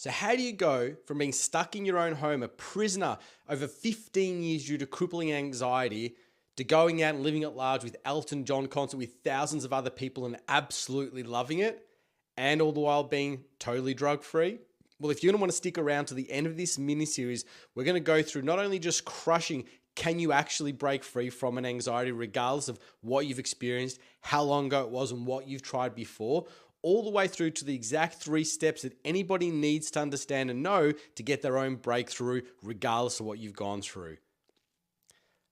So how do you go from being stuck in your own home, a prisoner over 15 years due to crippling anxiety, to going out and living at large with Elton John concert with thousands of other people and absolutely loving it, and all the while being totally drug free? Well, if you're going to want to stick around to the end of this mini series, we're going to go through not only just crushing, can you actually break free from an anxiety regardless of what you've experienced, how long ago it was, and what you've tried before, all the way through to the exact 3 steps that anybody needs to understand and know to get their own breakthrough regardless of what you've gone through.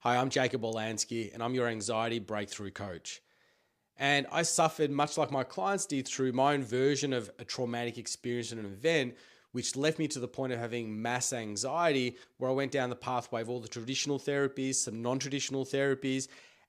Hi, I'm Jacob Orlansky and I'm your anxiety breakthrough coach. And I suffered much like my clients did through my own version of a traumatic experience and an event, which left me to the point of having mass anxiety, where I went down the pathway of all the traditional therapies, some non-traditional therapies.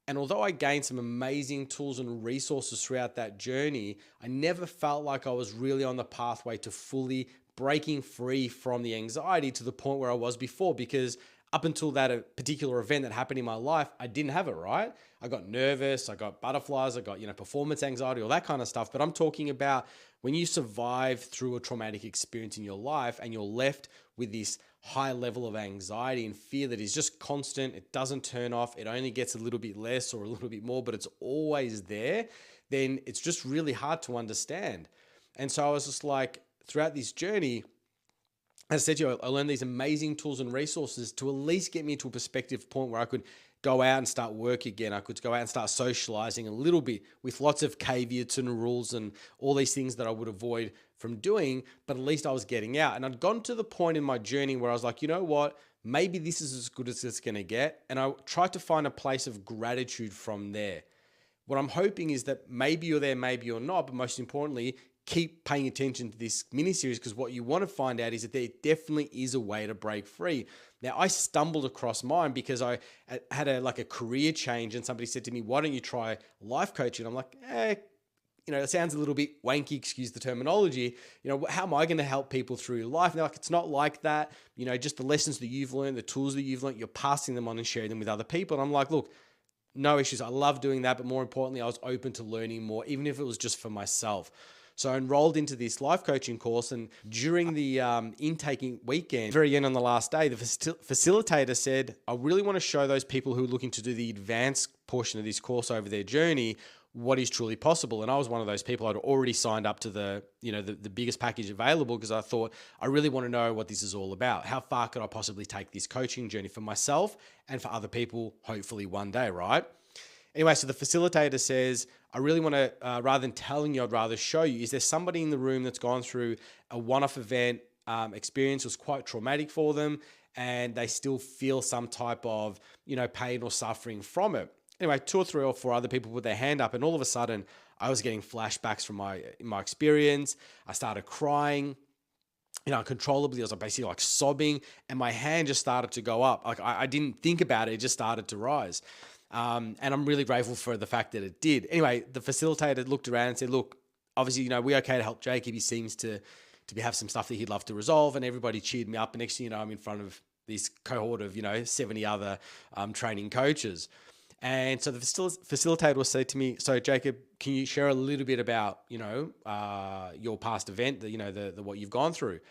And although I gained some amazing tools and resources throughout that journey, I never felt like I was really on the pathway to fully breaking free from the anxiety to the point where I was before, because up until that particular event that happened in my life, I didn't have it, right? I got nervous, I got butterflies, I got, performance anxiety, all that kind of stuff. But I'm talking about when you survive through a traumatic experience in your life and you're left with this high level of anxiety and fear that is just constant, it doesn't turn off, it only gets a little bit less or a little bit more, but it's always there, then it's just really hard to understand. And so I was just like, throughout this journey, as I said to you, I learned these amazing tools and resources to at least get me to a perspective point where I could go out and start work again. I could go out and start socializing a little bit with lots of caveats and rules and all these things that I would avoid from doing, but at least I was getting out. And I'd gone to the point in my journey where I was like, you know what? Maybe this is as good as it's going to get. And I tried to find a place of gratitude from there. What I'm hoping is that maybe you're there, maybe you're not, but most importantly, keep paying attention to this mini series, because what you want to find out is that there definitely is a way to break free. Now, I stumbled across mine because I had a career change, and somebody said to me, why don't you try life coaching? I'm like, it sounds a little bit wanky, excuse the terminology. How am I going to help people through life? And they're like, it's not like that. Just the lessons that you've learned, the tools that you've learned, you're passing them on and sharing them with other people. And I'm like, look, no issues. I love doing that. But more importantly, I was open to learning more, even if it was just for myself. So I enrolled into this life coaching course, and during the intaking weekend, very end on the last day, the facilitator said, I really want to show those people who are looking to do the advanced portion of this course over their journey what is truly possible. And I was one of those people. I'd already signed up to the biggest package available, because I thought, I really want to know what this is all about. How far could I possibly take this coaching journey for myself and for other people, hopefully one day, right? Anyway, so the facilitator says, I really want to, rather than telling you, I'd rather show you. Is there somebody in the room that's gone through a one-off event experience, was quite traumatic for them, and they still feel some type of, pain or suffering from it? Anyway, 2 or 3 or 4 other people put their hand up, and all of a sudden I was getting flashbacks from my experience. I started crying, uncontrollably. I was basically like sobbing, and my hand just started to go up. Like I didn't think about it. It just started to rise. And I'm really grateful for the fact that it did. Anyway, the facilitator looked around and said, look, obviously, we're okay to help Jacob. He seems to have some stuff that he'd love to resolve. And everybody cheered me up. And next thing you know, I'm in front of this cohort of, 70 other training coaches. And so the facilitator said to me, so Jacob, can you share a little bit about, your past event, the what you've gone through?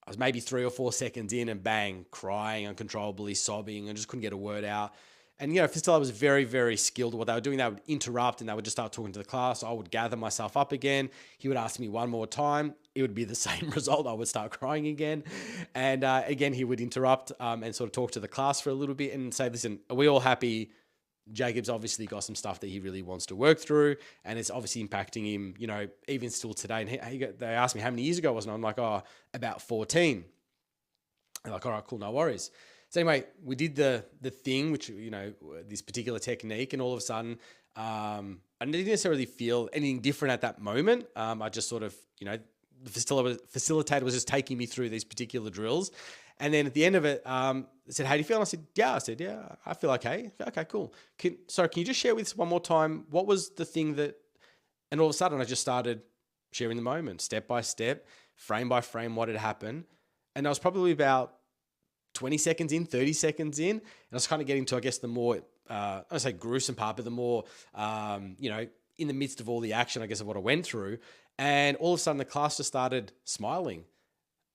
I was maybe 3 or 4 seconds in, and bang, crying uncontrollably, sobbing, and just couldn't get a word out. And, facilitator was very, very skilled. What they were doing, they would interrupt and they would just start talking to the class. I would gather myself up again. He would ask me one more time. It would be the same result. I would start crying again. And again, he would interrupt and sort of talk to the class for a little bit and say, listen, are we all happy? Jacob's obviously got some stuff that he really wants to work through, and it's obviously impacting him, even still today. And they asked me how many years ago it was, and I'm like, about 14. They're like, all right, cool, no worries. So anyway, we did the thing, which, this particular technique, and all of a sudden, I didn't necessarily feel anything different at that moment. I just sort of, the facilitator was just taking me through these particular drills. And then at the end of it, said, how do you feel? And I said, yeah. I said, yeah, I feel okay. Okay, cool. Can you just share with us one more time, what was the thing that, and all of a sudden I just started sharing the moment, step by step, frame by frame, what had happened. And I was probably about 20 seconds in, 30 seconds in, and I was kind of getting to, I guess, the more, I don't say gruesome part, but the more, in the midst of all the action, I guess, of what I went through. And all of a sudden the class just started smiling.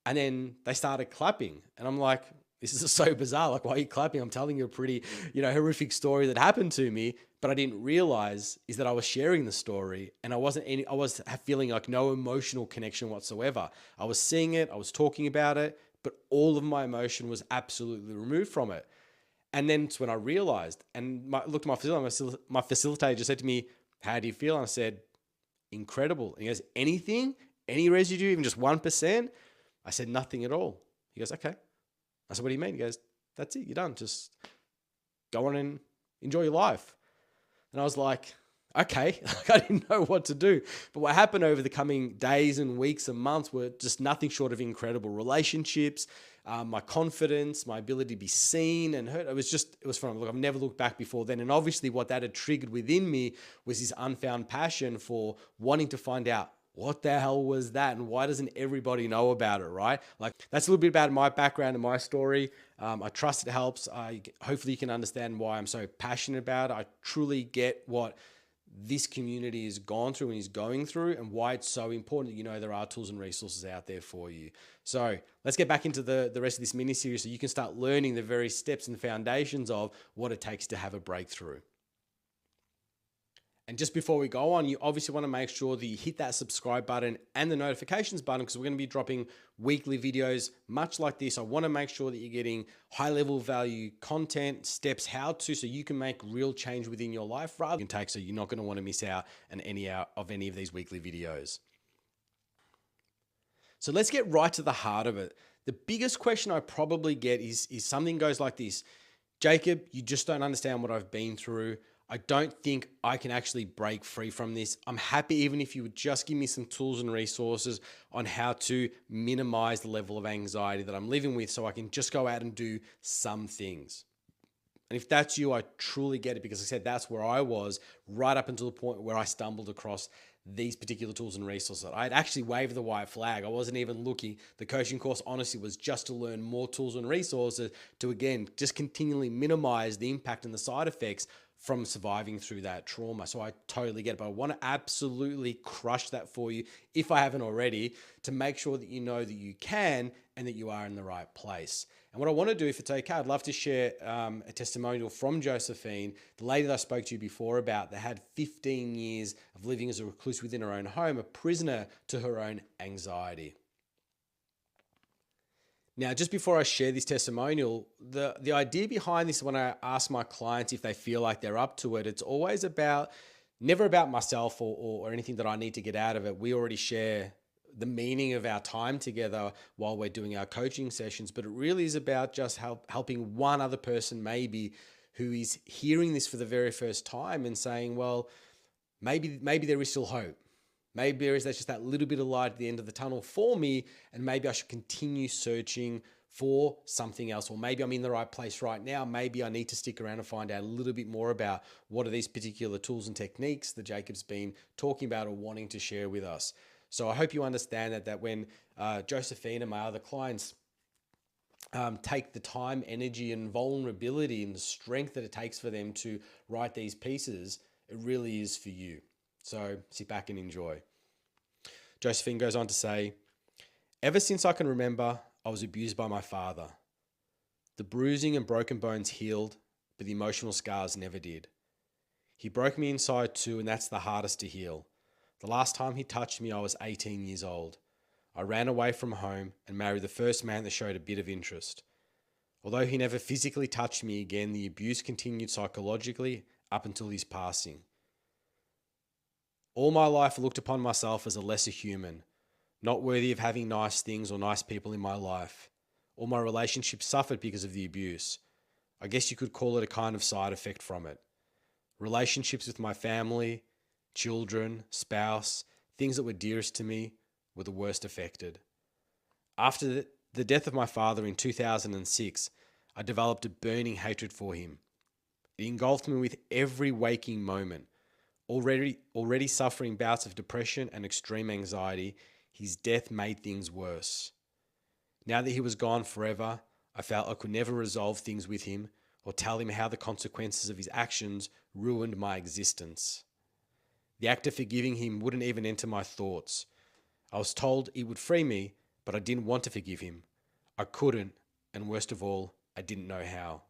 And then they started clapping. And I'm like, this is so bizarre. Like, why are you clapping? I'm telling you a pretty, horrific story that happened to me. But I didn't realize is that I was sharing the story and I was feeling like no emotional connection whatsoever. I was seeing it, I was talking about it, but all of my emotion was absolutely removed from it. And then it's when I realized and looked at my facilitator just said to me, how do you feel? And I said, incredible. And he goes, anything, any residue, even just 1%? I said, nothing at all. He goes, okay. I said, what do you mean? He goes, that's it. You're done. Just go on and enjoy your life. And I was like, okay, I didn't know what to do. But what happened over the coming days and weeks and months were just nothing short of incredible relationships, my confidence, my ability to be seen and heard. It was fun. Look, I've never looked back before then. And obviously what that had triggered within me was this unfound passion for wanting to find out what the hell was that? And why doesn't everybody know about it, right? Like, that's a little bit about my background and my story. I trust it helps. Hopefully you can understand why I'm so passionate about it. I truly get what this community has gone through and is going through and why it's so important that there are tools and resources out there for you. So let's get back into the rest of this mini series so you can start learning the very steps and foundations of what it takes to have a breakthrough. And just before we go on, you obviously want to make sure that you hit that subscribe button and the notifications button because we're going to be dropping weekly videos much like this. I want to make sure that you're getting high level value content, steps, how to, so you can make real change within your life rather than take, so you're not going to want to miss out on any of these weekly videos. So let's get right to the heart of it. The biggest question I probably get is something goes like this: Jacob, you just don't understand what I've been through. I don't think I can actually break free from this. I'm happy even if you would just give me some tools and resources on how to minimize the level of anxiety that I'm living with so I can just go out and do some things. And if that's you, I truly get it because I said that's where I was right up until the point where I stumbled across these particular tools and resources. I'd actually waved the white flag. I wasn't even looking. The coaching course honestly was just to learn more tools and resources to, again, just continually minimize the impact and the side effects from surviving through that trauma. So I totally get it, but I want to absolutely crush that for you if I haven't already, to make sure that you know that you can and that you are in the right place. And what I want to do, if it's okay, I'd love to share a testimonial from Josephine, the lady that I spoke to you before about, that had 15 years of living as a recluse within her own home, a prisoner to her own anxiety. Now, just before I share this testimonial, the idea behind this, when I ask my clients if they feel like they're up to it, it's always never about myself or anything that I need to get out of it. We already share the meaning of our time together while we're doing our coaching sessions, but it really is about just helping one other person maybe who is hearing this for the very first time and saying, well, maybe there is still hope. Maybe there's just that little bit of light at the end of the tunnel for me, and maybe I should continue searching for something else. Or maybe I'm in the right place right now. Maybe I need to stick around and find out a little bit more about what are these particular tools and techniques that Jacob's been talking about or wanting to share with us. So I hope you understand that when Josephine and my other clients take the time, energy, and vulnerability and the strength that it takes for them to write these pieces, it really is for you. So sit back and enjoy. Josephine goes on to say, ever since I can remember, I was abused by my father. The bruising and broken bones healed, but the emotional scars never did. He broke me inside too, and that's the hardest to heal. The last time he touched me, I was 18 years old. I ran away from home and married the first man that showed a bit of interest. Although he never physically touched me again, the abuse continued psychologically up until his passing. All my life I looked upon myself as a lesser human, not worthy of having nice things or nice people in my life. All my relationships suffered because of the abuse. I guess you could call it a kind of side effect from it. Relationships with my family, children, spouse, things that were dearest to me were the worst affected. After the death of my father in 2006, I developed a burning hatred for him. It engulfed me with every waking moment. Already suffering bouts of depression and extreme anxiety, his death made things worse. Now that he was gone forever, I felt I could never resolve things with him or tell him how the consequences of his actions ruined my existence. The act of forgiving him wouldn't even enter my thoughts. I was told it would free me, but I didn't want to forgive him. I couldn't, and worst of all, I didn't know how.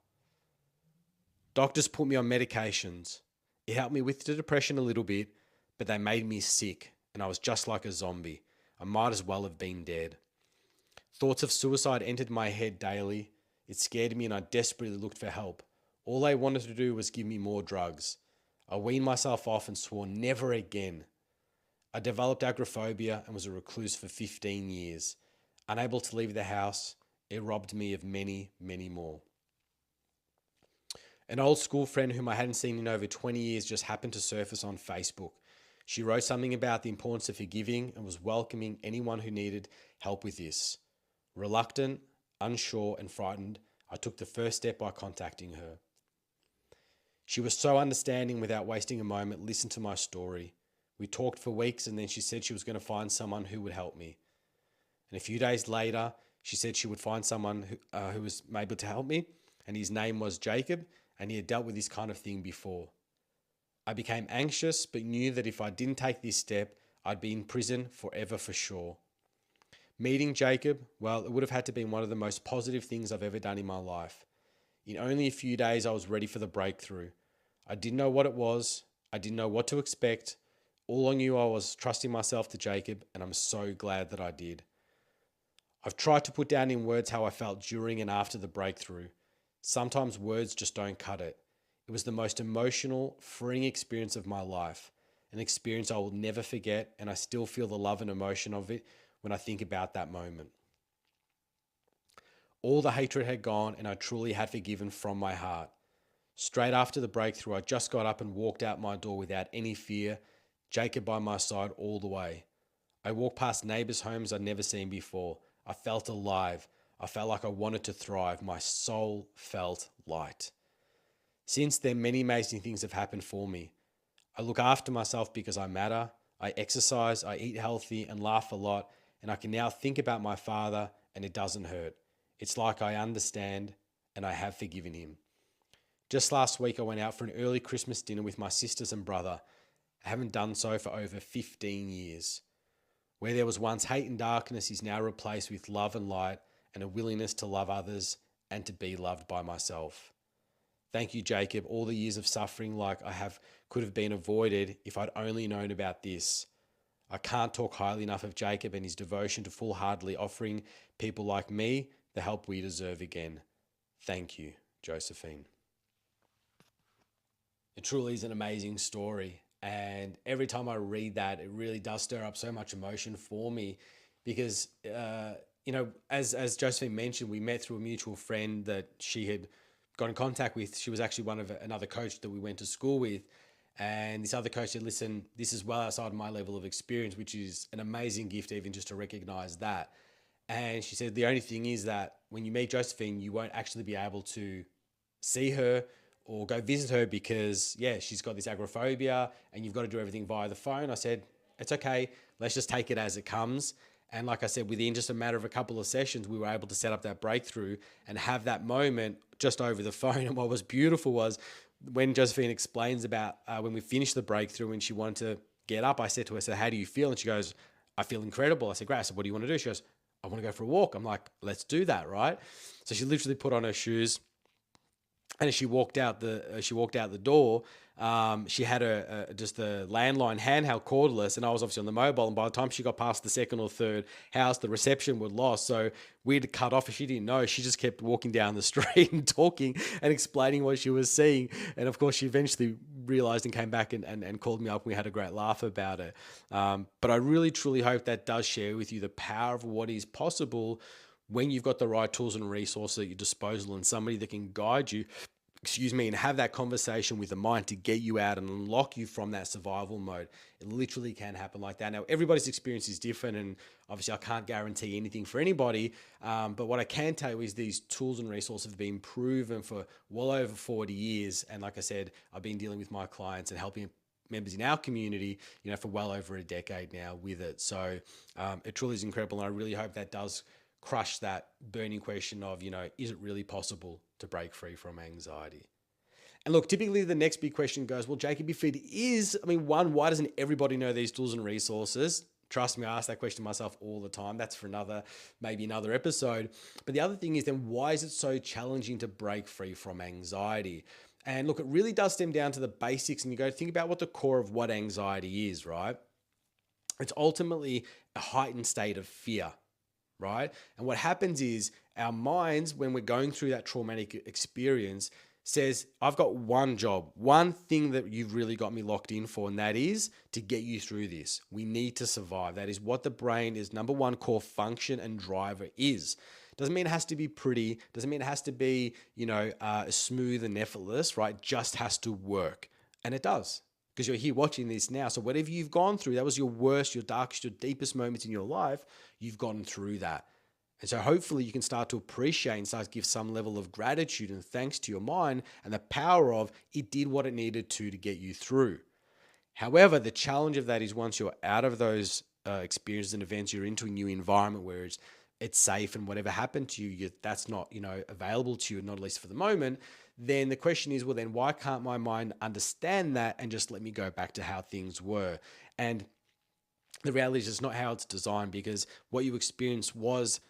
Doctors put me on medications. It helped me with the depression a little bit, but they made me sick, and I was just like a zombie. I might as well have been dead. Thoughts of suicide entered my head daily. It scared me, and I desperately looked for help. All they wanted to do was give me more drugs. I weaned myself off and swore never again. I developed agoraphobia and was a recluse for 15 years. Unable to leave the house, it robbed me of many, many more. An old school friend whom I hadn't seen in over 20 years just happened to surface on Facebook. She wrote something about the importance of forgiving and was welcoming anyone who needed help with this. Reluctant, unsure, and frightened, I took the first step by contacting her. She was so understanding without wasting a moment, listened to my story. We talked for weeks and then she said she was going to find someone who would help me. And a few days later, she said she would find someone who was able to help me, and his name was Jacob, and he had dealt with this kind of thing before. I became anxious, but knew that if I didn't take this step, I'd be in prison forever for sure. Meeting Jacob, well, it would have had to be one of the most positive things I've ever done in my life. In only a few days, I was ready for the breakthrough. I didn't know what it was. I didn't know what to expect. All I knew I was trusting myself to Jacob, and I'm so glad that I did. I've tried to put down in words how I felt during and after the breakthrough. Sometimes words just don't cut it. It was the most emotional, freeing experience of my life, an experience I will never forget, and I still feel the love and emotion of it when I think about that moment. All the hatred had gone, and I truly had forgiven from my heart. Straight after the breakthrough, I just got up and walked out my door without any fear, Jacob by my side all the way. I walked past neighbours' homes I'd never seen before. I felt alive. I felt like I wanted to thrive. My soul felt light. Since then, many amazing things have happened for me. I look after myself because I matter. I exercise, I eat healthy and laugh a lot, and I can now think about my father and it doesn't hurt. It's like I understand and I have forgiven him. Just last week, I went out for an early Christmas dinner with my sisters and brother. I haven't done so for over 15 years. Where there was once hate and darkness is now replaced with love and light and a willingness to love others and to be loved by myself. Thank you, Jacob. All the years of suffering like I have could have been avoided if I'd only known about this. I can't talk highly enough of Jacob and his devotion to full-heartedly offering people like me the help we deserve again. Thank you, Josephine. It truly is an amazing story. And every time I read that, it really does stir up so much emotion for me because, as Josephine mentioned, we met through a mutual friend that she had got in contact with. She was actually one of another coach that we went to school with. And this other coach said, listen, this is well outside my level of experience, which is an amazing gift even just to recognize that. And she said, the only thing is that when you meet Josephine, you won't actually be able to see her or go visit her because, she's got this agoraphobia and you've got to do everything via the phone. I said, it's okay. Let's just take it as it comes. And like I said, within just a matter of a couple of sessions, we were able to set up that breakthrough and have that moment just over the phone. And what was beautiful was when Josephine explains about when we finished the breakthrough and she wanted to get up, I said to her, so how do you feel? And she goes, I feel incredible. I said, great. I said, what do you want to do? She goes, I want to go for a walk. I'm like, let's do that, right? So she literally put on her shoes. And as she walked out the door, she had just the landline handheld cordless, and I was obviously on the mobile. And by the time she got past the second or third house, the reception was lost. So we'd cut off. She didn't know. She just kept walking down the street and talking and explaining what she was seeing. And of course, she eventually realized and came back and called me up. And we had a great laugh about it. But I really, truly hope that does share with you the power of what is possible when you've got the right tools and resources at your disposal and somebody that can guide you, and have that conversation with the mind to get you out and unlock you from that survival mode. It literally can happen like that. Now, everybody's experience is different, and obviously I can't guarantee anything for anybody, but what I can tell you is these tools and resources have been proven for well over 40 years. And like I said, I've been dealing with my clients and helping members in our community, for well over a decade now with it. So it truly is incredible, and I really hope that does crush that burning question of, is it really possible to break free from anxiety? And look, typically the next big question goes, well, Jacob, if it is, one, why doesn't everybody know these tools and resources? Trust me, I ask that question myself all the time. That's for maybe another episode. But the other thing is then, why is it so challenging to break free from anxiety? And look, it really does stem down to the basics, and you go think about what the core of what anxiety is, right? It's ultimately a heightened state of fear, right? And what happens is our minds, when we're going through that traumatic experience, says, I've got one job, one thing that you've really got me locked in for, and that is to get you through this. We need to survive. That is what the brain is number one core function and driver is. Doesn't mean it has to be pretty. Doesn't mean it has to be, smooth and effortless, right? Just has to work. And it does, because you're here watching this now. So whatever you've gone through, that was your worst, your darkest, your deepest moments in your life, you've gotten through that. And so hopefully you can start to appreciate and start to give some level of gratitude and thanks to your mind and the power of it did what it needed to get you through. However, the challenge of that is once you're out of those experiences and events, you're into a new environment where it's safe, and whatever happened to you, that's not available to you, not at least for the moment. Then the question is, well, then why can't my mind understand that and just let me go back to how things were? And the reality is it's not how it's designed, because what you experienced was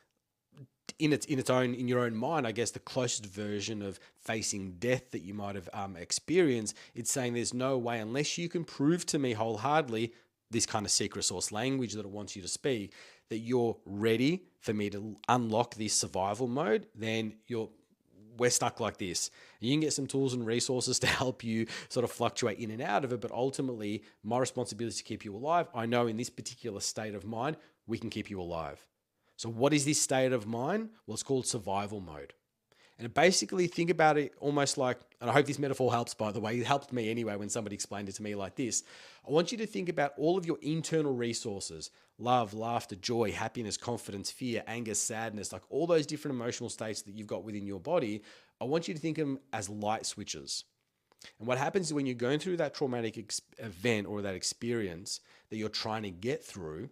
in your own mind, I guess, the closest version of facing death that you might have experienced. It's saying there's no way, unless you can prove to me wholeheartedly this kind of secret sauce language that it wants you to speak, that you're ready for me to unlock this survival mode, then we're stuck like this. You can get some tools and resources to help you sort of fluctuate in and out of it, but ultimately my responsibility is to keep you alive. I know in this particular state of mind, we can keep you alive. So what is this state of mind? Well, it's called survival mode. And basically think about it almost like, and I hope this metaphor helps, by the way, it helped me anyway when somebody explained it to me like this. I want you to think about all of your internal resources: love, laughter, joy, happiness, confidence, fear, anger, sadness, like all those different emotional states that you've got within your body. I want you to think of them as light switches. And what happens is when you're going through that traumatic event or that experience that you're trying to get through,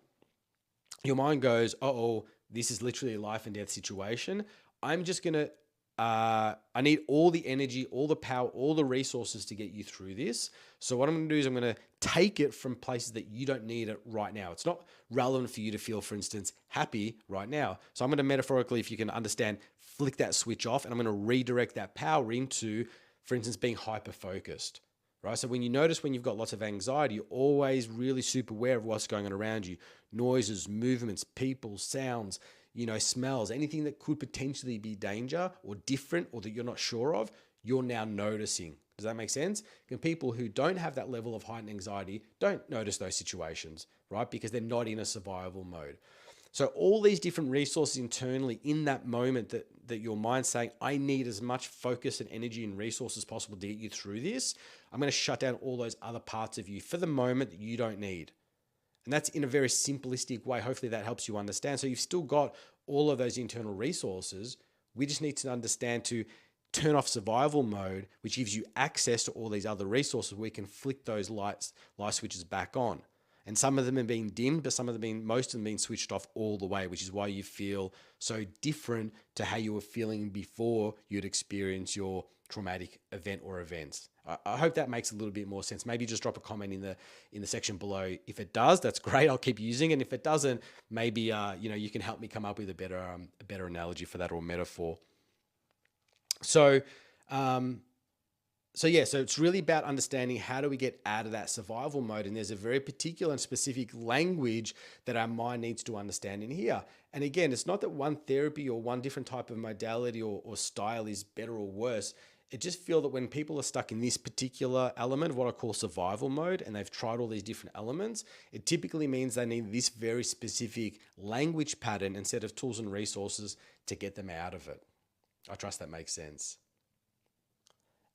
your mind goes, oh, this is literally a life and death situation. I'm just going to, I need all the energy, all the power, all the resources to get you through this. So what I'm going to do is I'm going to take it from places that you don't need it right now. It's not relevant for you to feel, for instance, happy right now. So I'm going to metaphorically, if you can understand, flick that switch off, and I'm going to redirect that power into, for instance, being hyper-focused. Right? So when you've got lots of anxiety, you're always really super aware of what's going on around you. Noises, movements, people, sounds, smells, anything that could potentially be danger or different or that you're not sure of, you're now noticing. Does that make sense? And people who don't have that level of heightened anxiety don't notice those situations, right? Because they're not in a survival mode. So all these different resources internally in that moment that your mind's saying, I need as much focus and energy and resources as possible to get you through this. I'm going to shut down all those other parts of you for the moment that you don't need. And that's in a very simplistic way. Hopefully that helps you understand. So you've still got all of those internal resources. We just need to understand to turn off survival mode, which gives you access to all these other resources. We can flick those light switches back on. And some of them are being dimmed, but most of them being switched off all the way, which is why you feel so different to how you were feeling before you'd experience your traumatic event or events. I hope that makes a little bit more sense. Maybe just drop a comment in the section below. If it does, that's great. I'll keep using it. And if it doesn't, maybe you can help me come up with a better analogy for that, or metaphor. So it's really about understanding how do we get out of that survival mode. And there's a very particular and specific language that our mind needs to understand in here. And again, it's not that one therapy or one different type of modality or style is better or worse. I just feel that when people are stuck in this particular element of what I call survival mode, and they've tried all these different elements, it typically means they need this very specific language pattern and set of tools and resources to get them out of it. I trust that makes sense.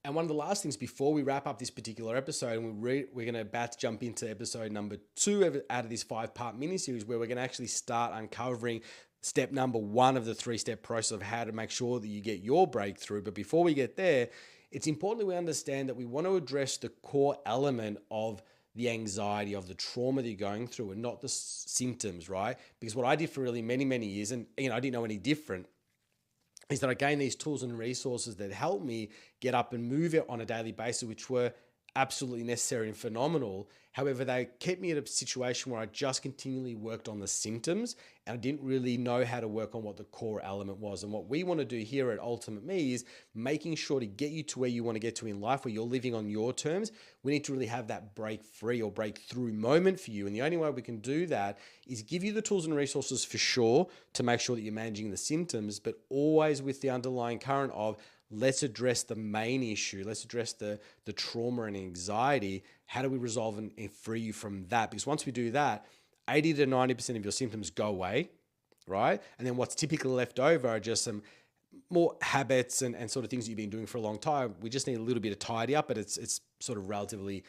And one of the last things before we wrap up this particular episode, and we're going to about to jump into episode number 2 out of this 5-part mini-series, where we're going to actually start uncovering step number 1 of the 3-step process of how to make sure that you get your breakthrough. But before we get there, it's important that we understand that we want to address the core element of the anxiety, of the trauma that you're going through, and not the symptoms, right? Because what I did for really many, many years, and I didn't know any different, is that I gained these tools and resources that helped me get up and move it on a daily basis, which were absolutely necessary and phenomenal. However, they kept me in a situation where I just continually worked on the symptoms and I didn't really know how to work on what the core element was. And what we want to do here at Ultimate Me is making sure to get you to where you want to get to in life, where you're living on your terms. We need to really have that break free or breakthrough moment for you. And the only way we can do that is give you the tools and resources for sure to make sure that you're managing the symptoms, but always with the underlying current of, let's address the main issue. Let's address the trauma and anxiety. How do we resolve and free you from that? Because once we do that, 80 to 90% of your symptoms go away, right? And then what's typically left over are just some more habits and sort of things that you've been doing for a long time. We just need a little bit of tidy up, but it's sort of relatively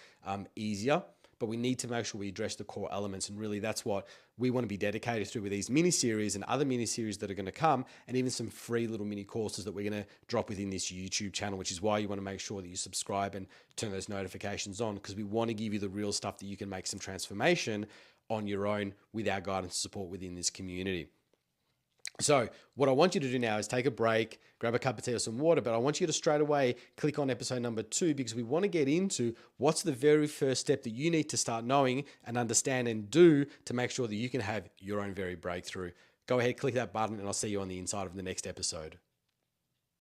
easier. But we need to make sure we address the core elements. And really that's what we want to be dedicated to with these mini series and other mini series that are going to come, and even some free little mini courses that we're going to drop within this YouTube channel, which is why you want to make sure that you subscribe and turn those notifications on, because we want to give you the real stuff that you can make some transformation on your own with our guidance and support within this community. So what I want you to do now is take a break, grab a cup of tea or some water, but I want you to straight away click on episode number 2, because we want to get into what's the very first step that you need to start knowing and understand and do to make sure that you can have your own very breakthrough. Go ahead, click that button, and I'll see you on the inside of the next episode.